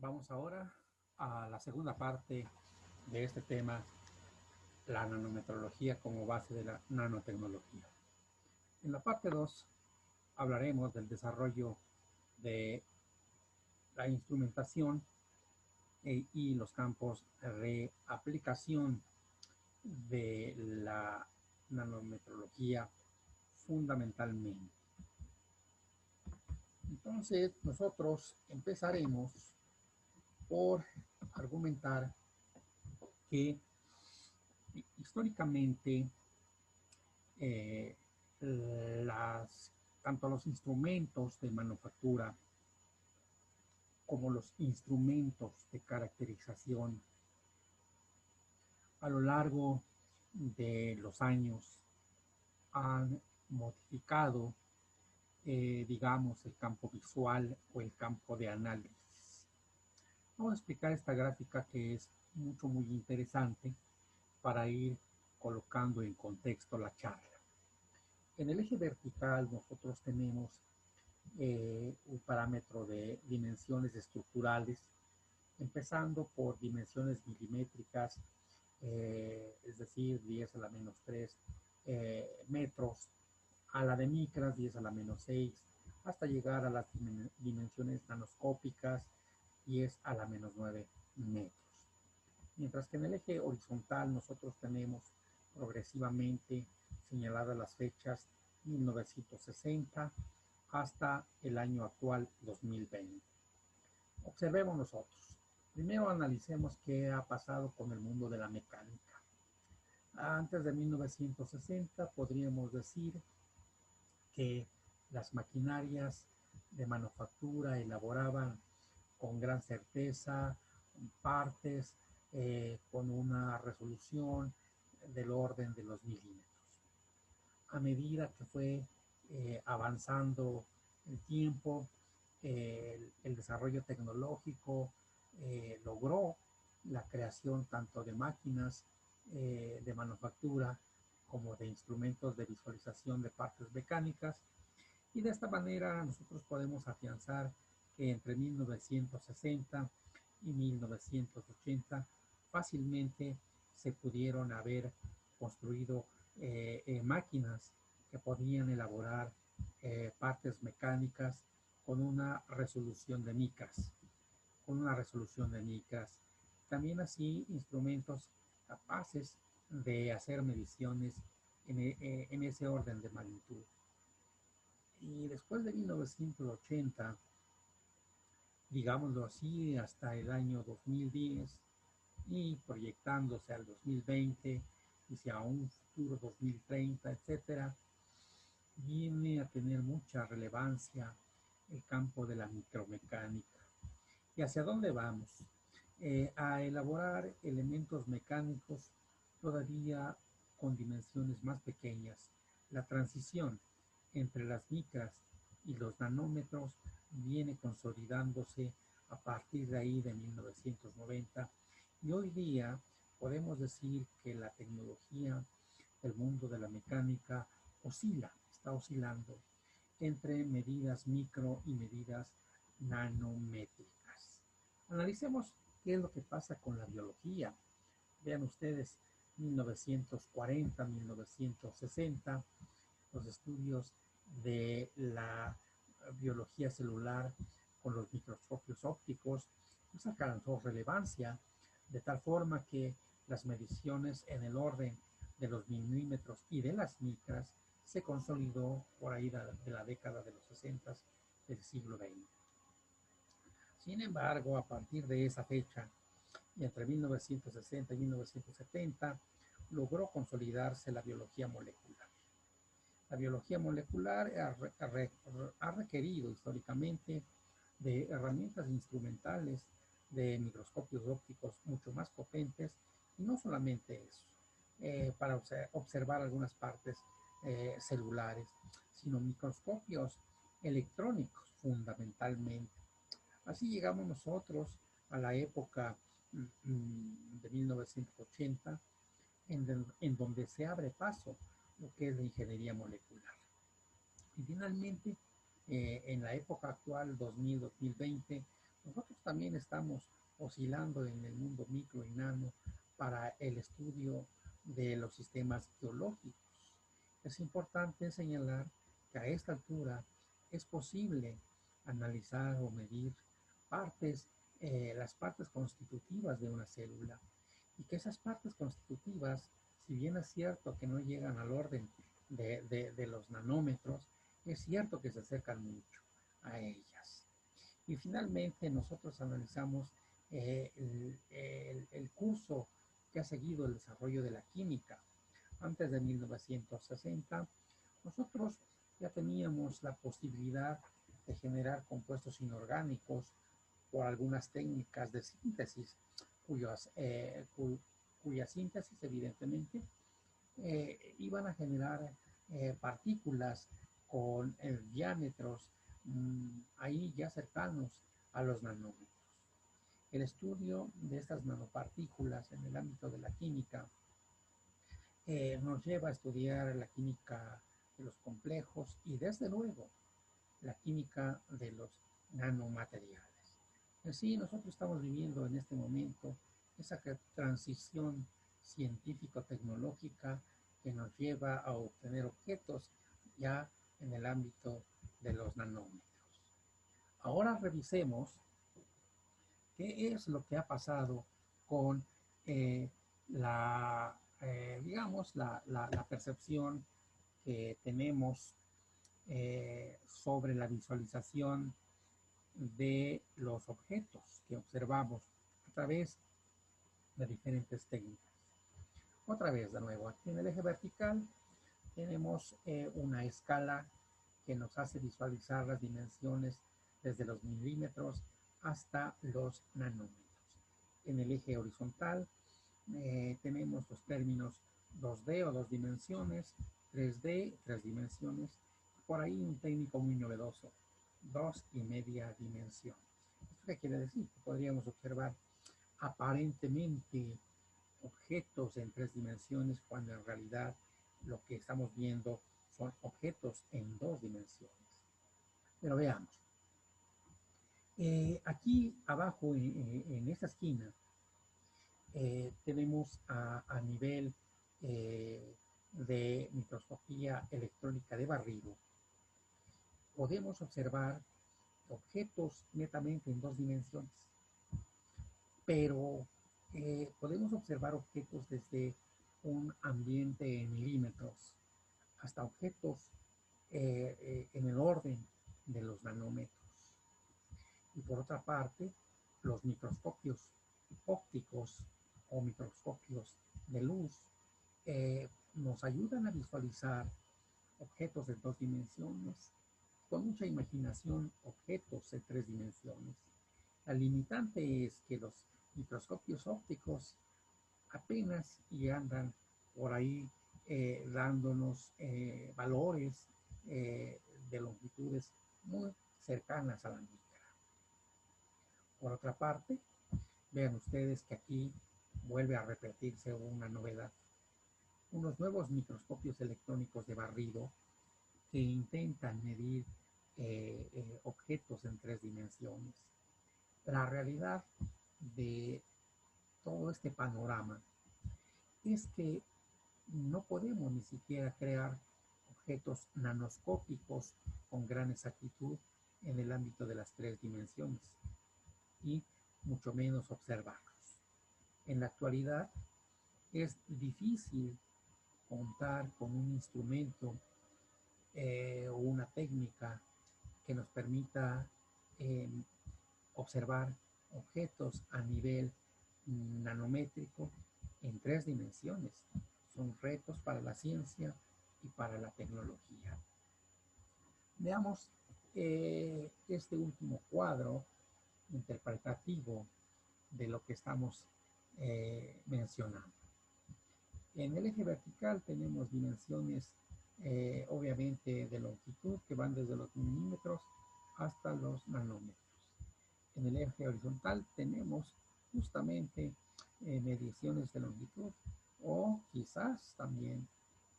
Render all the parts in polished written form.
Vamos ahora a la segunda parte de este tema, la nanometrología como base de la nanotecnología. En la parte 2 hablaremos del desarrollo de la instrumentación y los campos de aplicación de la nanometrología fundamentalmente. Entonces, nosotros empezaremos por argumentar que históricamente eh, tanto los instrumentos de manufactura como los instrumentos de caracterización a lo largo de los años han modificado, digamos, el campo visual o el campo de análisis. Vamos a explicar esta gráfica que es muy interesante para ir colocando en contexto la charla. En el eje vertical nosotros tenemos un parámetro de dimensiones estructurales, empezando por dimensiones milimétricas, es decir, 10 a la menos 3 metros, a la de micras, 10 a la menos 6, hasta llegar a las dimensiones nanoscópicas, 10 a la menos 9 metros. Mientras que en el eje horizontal nosotros tenemos progresivamente señaladas las fechas 1960 hasta el año actual 2020. Observemos nosotros. Primero analicemos qué ha pasado con el mundo de la mecánica. Antes de 1960 podríamos decir que las maquinarias de manufactura elaboraban con gran certeza partes con una resolución del orden de los milímetros. A medida que fue avanzando el tiempo, el desarrollo tecnológico logró la creación tanto de máquinas de manufactura como de instrumentos de visualización de partes mecánicas, y de esta manera nosotros podemos afianzar que entre 1960 y 1980 fácilmente se pudieron haber construido máquinas que podían elaborar partes mecánicas con una resolución de micras, También así instrumentos capaces de hacer mediciones en ese orden de magnitud. Y después de 1980, digámoslo así, hasta el año 2010 y proyectándose al 2020 y hacia un futuro 2030, etcétera, viene a tener mucha relevancia el campo de la micromecánica. ¿Y hacia dónde vamos? A elaborar elementos mecánicos todavía con dimensiones más pequeñas. La transición entre las micras y los nanómetros viene consolidándose a partir de ahí de 1990, y hoy día podemos decir que la tecnología del mundo de la mecánica está oscilando entre medidas micro y medidas nanométricas. Analicemos qué es lo que pasa con la biología. Vean ustedes, 1940, 1960, los estudios de la biología celular con los microscopios ópticos pues alcanzó relevancia, de tal forma que las mediciones en el orden de los milímetros y de las micras se consolidó por ahí de la década de los 60 del siglo XX. Sin embargo, a partir de esa fecha, y entre 1960 y 1970, logró consolidarse la biología molecular. La biología molecular ha requerido históricamente de herramientas instrumentales, de microscopios ópticos mucho más potentes, y no solamente eso, para observar algunas partes celulares, sino microscopios electrónicos fundamentalmente. Así llegamos nosotros a la época de 1980, en donde se abre paso lo que es la ingeniería molecular. Y finalmente, en la época actual, 2000-2020, nosotros también estamos oscilando en el mundo micro y nano para el estudio de los sistemas geológicos. Es importante señalar que a esta altura es posible analizar o medir partes, las partes constitutivas de una célula, y que esas partes constitutivas, si bien es cierto que no llegan al orden de los nanómetros, es cierto que se acercan mucho a ellas. Y finalmente nosotros analizamos el curso que ha seguido el desarrollo de la química. Antes de 1960, nosotros ya teníamos la posibilidad de generar compuestos inorgánicos por algunas técnicas de síntesis, cuya síntesis evidentemente iban a generar partículas con diámetros ahí ya cercanos a los nanómetros. El estudio de estas nanopartículas en el ámbito de la química nos lleva a estudiar la química de los complejos y desde luego la química de los nanomateriales. Sí, nosotros estamos viviendo en este momento esa transición científico-tecnológica que nos lleva a obtener objetos ya en el ámbito de los nanómetros. Ahora revisemos qué es lo que ha pasado con digamos, la percepción que tenemos sobre la visualización de los objetos que observamos a través de diferentes técnicas. Otra vez, de nuevo, aquí en el eje vertical tenemos una escala que nos hace visualizar las dimensiones desde los milímetros hasta los nanómetros. En el eje horizontal tenemos los términos 2D o dos dimensiones, 3D, tres dimensiones, por ahí un técnico muy novedoso, 2,5 dimensiones. ¿Esto qué quiere decir? Que podríamos observar aparentemente objetos en 3 dimensiones cuando en realidad lo que estamos viendo son objetos en 2 dimensiones. Pero veamos. Aquí abajo en esta esquina tenemos a nivel de microscopía electrónica de barrido, podemos observar objetos netamente en 2 dimensiones, pero podemos observar objetos desde un ambiente en milímetros hasta objetos en el orden de los nanómetros. Y por otra parte, los microscopios ópticos o microscopios de luz nos ayudan a visualizar objetos en 2 dimensiones, con mucha imaginación, objetos en 3 dimensiones. La limitante es que los microscopios ópticos apenas y andan por ahí dándonos valores de longitudes muy cercanas a la micra. Por otra parte, vean ustedes que aquí vuelve a repetirse una novedad. Unos nuevos microscopios electrónicos de barrido que intentan medir objetos en 3 dimensiones. La realidad de todo este panorama es que no podemos ni siquiera crear objetos nanoscópicos con gran exactitud en el ámbito de las 3 dimensiones y mucho menos observarlos. En la actualidad es difícil contar con un instrumento o una técnica que nos permita observar objetos a nivel nanométrico en 3 dimensiones. Son retos para la ciencia y para la tecnología. Veamos este último cuadro interpretativo de lo que estamos mencionando. En el eje vertical tenemos dimensiones obviamente de longitud que van desde los milímetros hasta los nanómetros. En el eje horizontal tenemos justamente mediciones de longitud o quizás también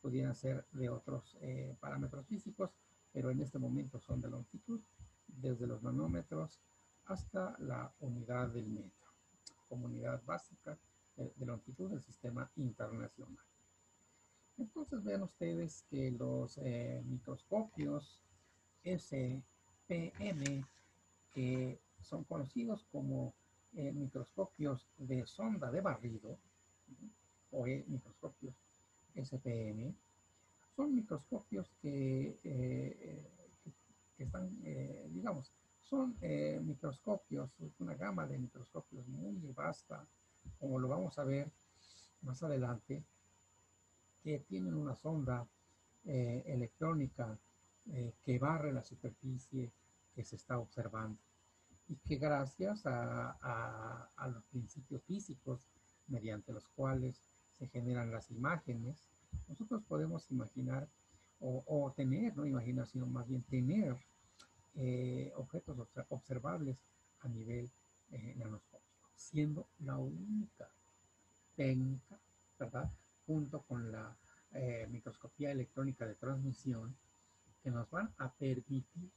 pudieran ser de otros parámetros físicos, pero en este momento son de longitud desde los nanómetros hasta la unidad del metro, como unidad básica de longitud del sistema internacional. Entonces vean ustedes que los microscopios SPM, que son conocidos como microscopios de sonda de barrido, o microscopios SPM, son microscopios que están, digamos, son microscopios, una gama de microscopios muy vasta, como lo vamos a ver más adelante, que tienen una sonda electrónica que barre la superficie que se está observando y que gracias a los principios físicos mediante los cuales se generan las imágenes, nosotros podemos imaginar o tener, no imaginar, sino más bien tener objetos observables a nivel nanoscópico, siendo la única técnica, ¿verdad? Junto con la microscopía electrónica de transmisión, que nos van a permitir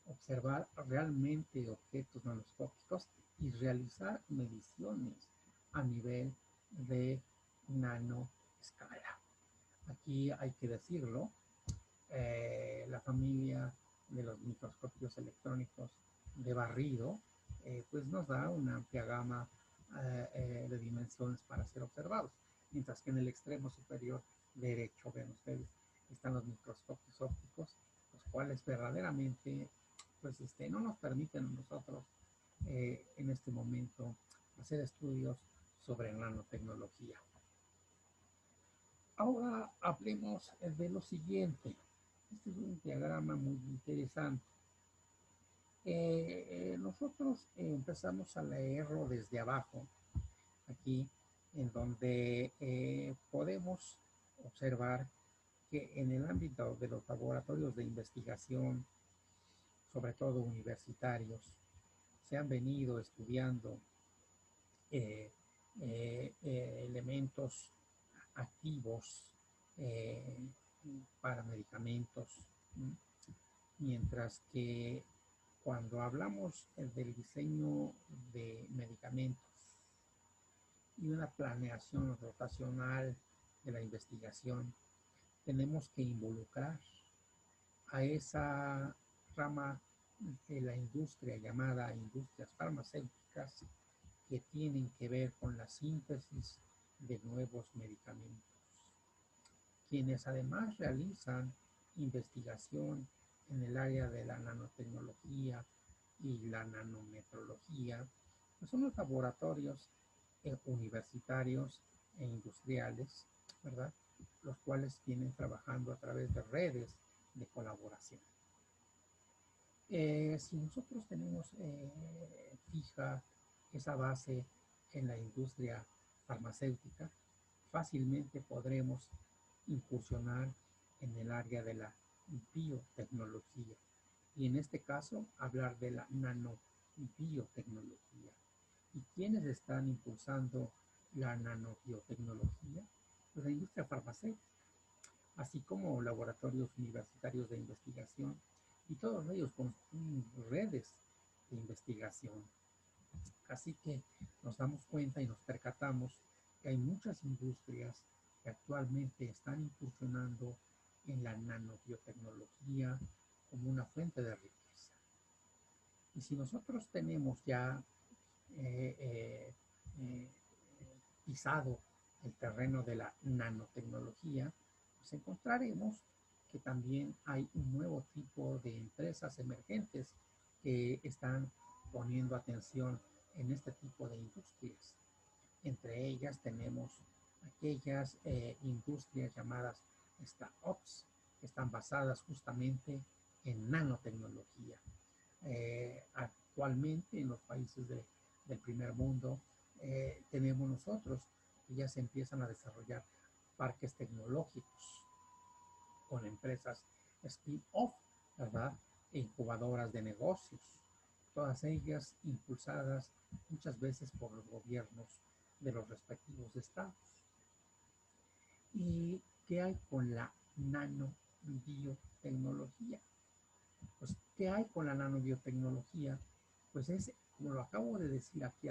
observar realmente objetos nanoscópicos y realizar mediciones a nivel de nanoescala. Aquí hay que decirlo, la familia de los microscopios electrónicos de barrido, pues nos da una amplia gama de dimensiones para ser observados, mientras que en el extremo superior derecho, ven ustedes, están los microscopios ópticos, los cuales verdaderamente pues no nos permiten a nosotros en este momento hacer estudios sobre nanotecnología. Ahora hablemos de lo siguiente. Este es un diagrama muy interesante. Nosotros empezamos a leerlo desde abajo, aquí, en donde podemos observar que en el ámbito de los laboratorios de investigación, sobre todo universitarios, se han venido estudiando elementos activos para medicamentos, mientras que cuando hablamos del diseño de medicamentos y una planeación rotacional de la investigación, tenemos que involucrar a esa rama de la industria llamada industrias farmacéuticas que tienen que ver con la síntesis de nuevos medicamentos, quienes además realizan investigación en el área de la nanotecnología y la nanometrología, pues son los laboratorios universitarios e industriales, ¿verdad? Los cuales vienen trabajando a través de redes de colaboración. Si nosotros tenemos fija esa base en la industria farmacéutica, fácilmente podremos incursionar en el área de la biotecnología y en este caso hablar de la nanobiotecnología. ¿Y quiénes están impulsando la nanobiotecnología? Pues la industria farmacéutica, así como laboratorios universitarios de investigación, y todos ellos construyen redes de investigación. Así que nos damos cuenta y nos percatamos que hay muchas industrias que actualmente están incursionando en la nanobiotecnología como una fuente de riqueza. Y si nosotros tenemos ya pisado el terreno de la nanotecnología, pues encontraremos que también hay un nuevo tipo de empresas emergentes que están poniendo atención en este tipo de industrias. Entre ellas tenemos aquellas industrias llamadas startups, que están basadas justamente en nanotecnología. Actualmente en los países del primer mundo tenemos nosotros que ya se empiezan a desarrollar parques tecnológicos con empresas spin-off, ¿verdad? E incubadoras de negocios, todas ellas impulsadas muchas veces por los gobiernos de los respectivos estados. ¿Y qué hay con la nanobiotecnología? Pues, ¿qué hay con la nanobiotecnología? Pues es, como lo acabo de decir aquí